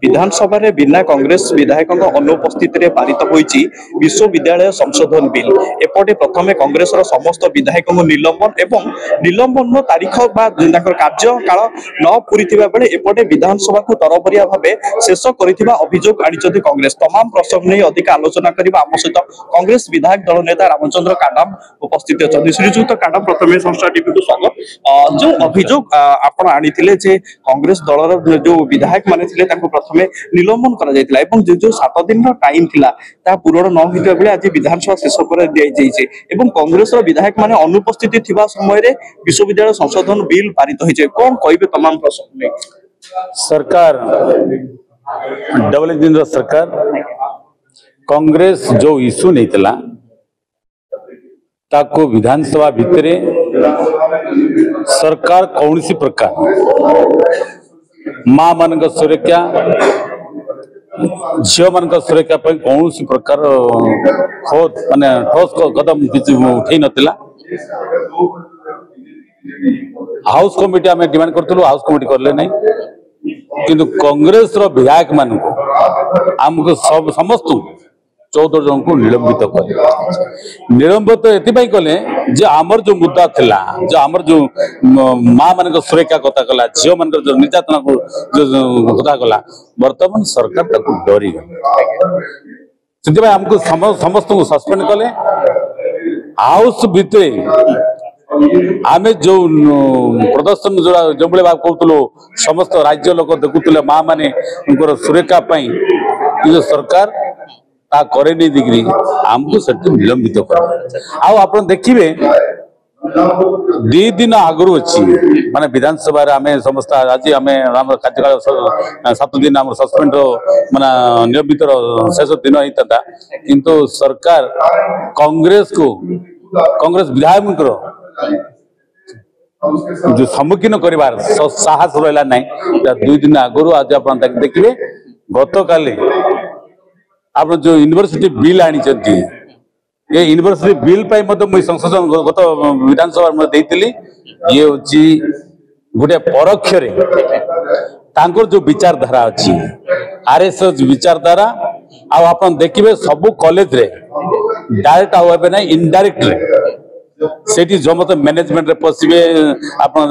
विधानसभा रे बिना कांग्रेस विधायकों अनुपस्थित रे पारित होईची विश्वविद्यालय संशोधन बिल। एपटे प्रथमे कांग्रेस समस्त विधायकों निलंबन एवं निलंबन तारीख बा कार्यकाल न पूरीथिबा बेले एपटे विधानसभा को तरबरिया भाबे शेष करिथिबा अभियोग आनिचथि कांग्रेस। तमाम प्रसंग नहीं अधिक आलोचना करिबा आम सहित कांग्रेस विधायक दल नेता रामचंद्र काडाम उपस्थित अछथि। श्रीजुक्त काडाम प्रथमे संस्था टीवी को स्वागत। जो अभियोग आपण आनिथिले जे कांग्रेस दलर जो विधायक माने थिले ताको प्रथमे निलंबन करा जायतिला एवं जो 7 दिन टाइम थिला ता पूरण न होइता बेले आज विधानसभा शेष कर दिया जायछि एवं कांग्रेस रो विधायक माने अनुपस्थित थिबा समय रे विश्वविद्यालय संशोधन बिल पारित होइছে। कोन कहबे तमाम प्रसंग में सरकार डबल इंजिन सरकार कांग्रेस जो इश्यू नैतला ताको विधानसभा भितरे सरकार कौन सी प्रकार माँ मान सुरक्षा झील मान सुरक्षा कौन सी प्रकार खोद माने ठोस कदम किसी उठे नथिला। हाउस कमिटी आम डिमांड करूँ हाउस कमिटी करले नहीं किंतु कांग्रेस रो विधायक मान आमको सब समस्त 14 जन को निलंबित कले। निलंबित एथि कले जे आमर जो मुद्दा थिला जो आमर जो माँ मान सुरक्षा कथा कला झील मान जो निर्यातना को जो कथा कला वर्तमान सरकार ताको डरी गले आमको समस्त को सस्पेंड कले। हाउस भितरे आमे जो प्रदर्शन जो भाव कहूँ समस्त राज्य लोक देखुले माँ माने सुरक्षा जो सरकार ता करे नहीं दिग्री आमको सेठी निलंबित कर आप देखिए 2 दिन आगु अच्छी माने विधानसभा आम समस्त आज आम कार्यकाल 7 दिन आम सस्पेंड माने निलंबित शेष दिन होता किंतु सरकार कांग्रेस विधायक जो सम्मुखीन कर साहस रहा ना 2 दिन आगु आज आप देखिए गत काली आप जो यूनिवर्सिटी बिल आनी ये यूनिवर्सिटी बिल मुझे संशोधन गत विधानसभा देती ये हूँ गोटे परोक्ष जो विचारधारा अच्छी आरएसएस विचारधारा आप देखिए सब कॉलेज रे डायरेक्ट आवे ना इनडायरेक्ट सेठी जो मत मैनेजमेंट रे पसिबे आपन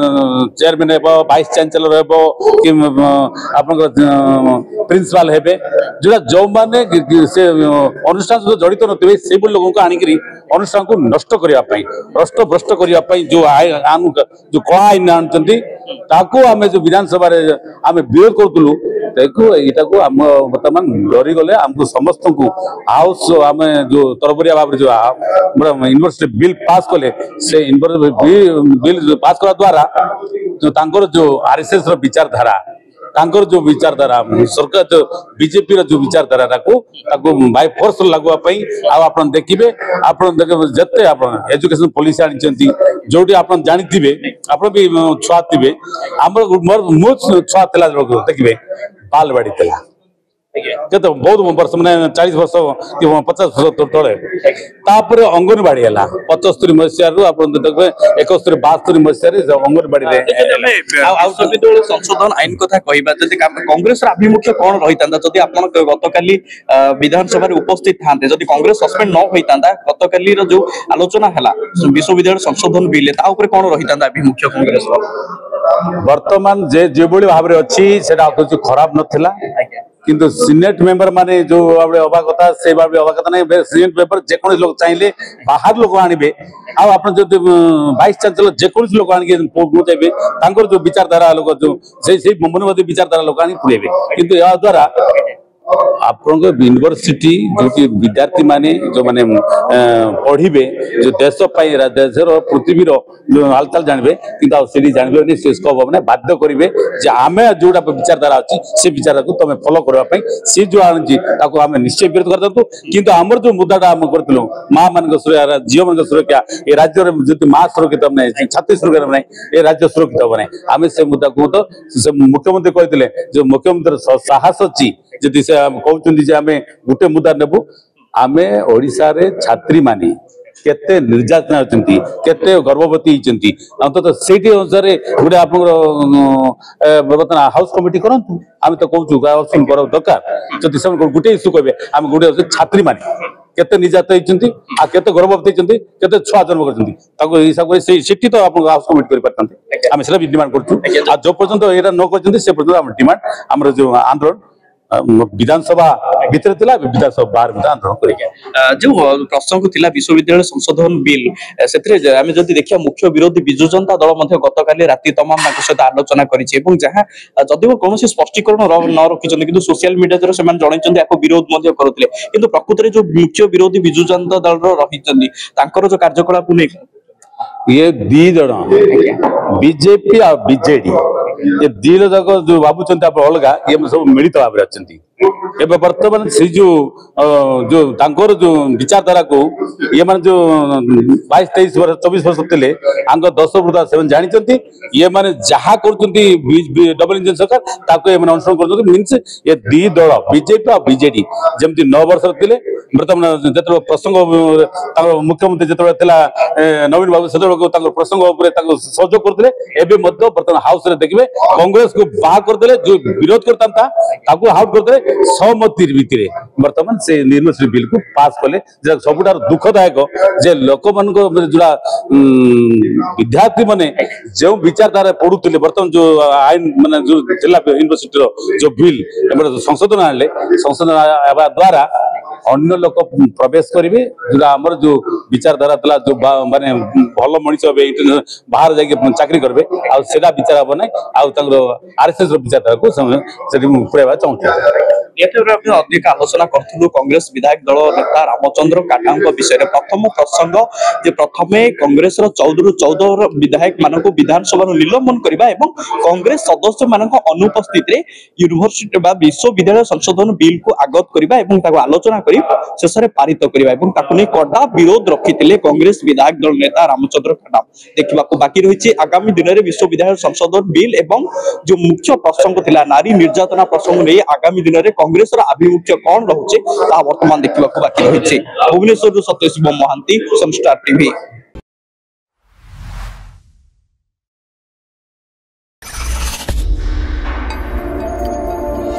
चेयरमैन हेबो वाइस चांसलर हेबो कि आपन प्रिंसिपल हेबे जोड़ा जो माने से अनुष्ठान सहित जड़ित नथिबे से लोगों को आनिकरी अनुष्ठान को नष्ट करिया पई भ्रष्ट करिया पई जो आन जो कला आईन आनचंती ताको आमे जो विधानसभा रे आमे विरोध करतलु देखो एटा को हम वर्तमान डरी गले हमको समस्त को हाउस आमे जो तरबरिया भाव जो यूनिवर्सिटी बिल पास कले से बिल पास करा द्वारा जो तांकर जो आरएसएस रो विचारधारा तांकर जो विचारधारा सरकार जो बीजेपी रो जो विचारधारा को बाय फोर्स लागुआ पई आपन देखिबे आपन जते आपन एजुकेशन पॉलिसी आनिचंती जोटी आपन जानिथिबे आपन भी छुआ थिबे हमर मो छुआ तला देखिबे बालवाड़ी तला केते बहुत वर्ष माने 40 वर्ष कि 50 वर्ष तळे तापर अंगनवाड़ी हला 75 मसिया रु आपन देखबे 71 72 मसिया रे अंगनवाड़ी रे संशोधन आईन कथा कहिबा जति कांग्रेस रा अभिमुख्य कोन रहितांदा जति आपन गतकाली विधानसभा रे उपस्थित थांते जति कांग्रेस सस्पेंड न होइतांदा गतकाली रो जो आलोचना हला विश्वविद्यालय संशोधन बिल ता ऊपर कोन रहितांदा अभिमुख्य कांग्रेस रो वर्तमान जे जेबोली भाव रे अछि सेटा कुछ खराब नथिला किंतु सीनेट मेंबर माने जो हवा कथा से हवा कथा नहीं सीनेट मेंबर जेको लोग चाहिए बाहर लोग आनिबे आपन जो वाइस चांसलर जेको लोग आनिके पहुंचेबे तांकर जो विचारधारा लोग जो से मनोवादी विचारधारा लोग आनी पुलेबे किंतु या द्वारा आपण यूनिवर्सिटी जो विद्यार्थी माने जो माने पढ़िबे जो देश देशर पृथ्वी जो हालचाल जानबे किंतु से जानबे से माने बाध्य करिवे जे आमे जोडा विचारधारा अछि से विचार को तमे फॉलो करबा पई से जो आनजी ताको आमे निश्चय विरोध कर दंतु किंतु हमर जो मुद्दाटा हम करतलो मां मान को सुरक्षा जीव मान को सुरक्षा ए राज्य रे जति मां सुरक्षित नै छत्तीस सुरक्षित नै ए राज्य सुरक्षित नै आमे से मुद्दा को तो मुख्यमंत्री कहतिले जो मुख्यमंत्री साहस अछि जदि से कहउचंदी जे आमे गुटे मुद्दा नेबु आमे ओडिसा रे छात्री माने केते निर्यातना होचंती केते गर्भवती होचंती अंतत सेठी अनुसार गुडे आपन बर्तमान हाउस कमिटी करंतु आम तो कहूँ हाउसिंग कर दरकार जदि से गोटे इश्यू कहे आम गोटे छात्री माने केते निर्यात होती आ केते गर्भवती होती केते छुआ जन्म कर हिसाब से तो आप हाउस कमिटी कर आम से डिमांड करूँ आ जो पर्यटन यहाँ न कर डिमांड आम जो आंदोलन विधानसभा भीतर विधानसभा बाहर आंदोलन कर जो प्रसंग थिला विश्वविद्यालय संशोधन बिल से आम जदि देखिए मुख्य विरोधी विजु जनता दल गतकाली राति तमाम सहित आलोचना करिछि एवं जहाँ जदिव कौन स्पष्टीकरण न रखिछन्ति किंतु सोशल मीडिया से जनइछन्ति आपको विरोध मध्य करुथिले किंतु प्रकृत जो मुख्य विरोधी विजु जनता दल रहिछन्ति तांकर जो कार्यकलाप नै ये दी जन बीजेपी आ बीजेडी ये दिल जाक जो भावुंट आप अलग ये सब मिलित भाव एवं बर्तमान से जो जो विचारधारा को ये मान जो 22-23 वर्ष 24 वर्ष थे आंग 10 वृद्धा से जानते ये माने जहाँ कर डबल इंजन सरकार ताको ये अनुसरण कर मीन्स ये दी दल बीजेपी और बीजेडी जमती 9 वर्ष थे बर्तमान जो प्रसंग मुख्यमंत्री जो नवीन बाबू से प्रसंग सहयोग करते बर्तमान हाउस रे देखिए कांग्रेस को बाहर करदे जो विरोध करता आउट करदे सहमति भितर बर्तमान से निर्वाचन बिल को पास कले सबुठ दुखदायक जे लोक मान जोड़ा विद्यार्थी माने जो विचारधारा पढ़ुले बर्तमान जो आईन माने जो यूनिवर्सिटी जो बिल संशोधन आने संशोधन द्वारा अन्य लोक प्रवेश करेंगे जो आमर जो विचारधारा था जो माने भल मनीष बाहर जाके चाकरी करेंगे आा विचार हम ना आरएसएस विचारधारा को पुराइबा चाहूँ अधिक आलोचना करूँ कांग्रेस विधायक दल नेता रामचंद्र काटा विषय में प्रथम प्रसंग जे प्रथमे कांग्रेस 14 विधायक मान विधानसभा निलंबन करने और कांग्रेस सदस्य मान अनुपस्थित यूनिवर्सिटी विश्वविद्यालय संशोधन बिल को आगत करने आलोचना कर शेष में पारित करने कड़ा विरोध रखी कांग्रेस विधायक दल नेता रामचंद्र काटा देखा बाकी रही आगामी दिन में विश्वविद्यालय संशोधन बिल एवं जो मुख्य प्रसंग था नारी निर्यातना प्रसंग नहीं आगामी दिन में कांग्रेस आभिमुख्य कौन रोचे वर्तमान देखा बाकी रही भुवनेश्वर सत्यशिव महांती सनस्टार टीवी।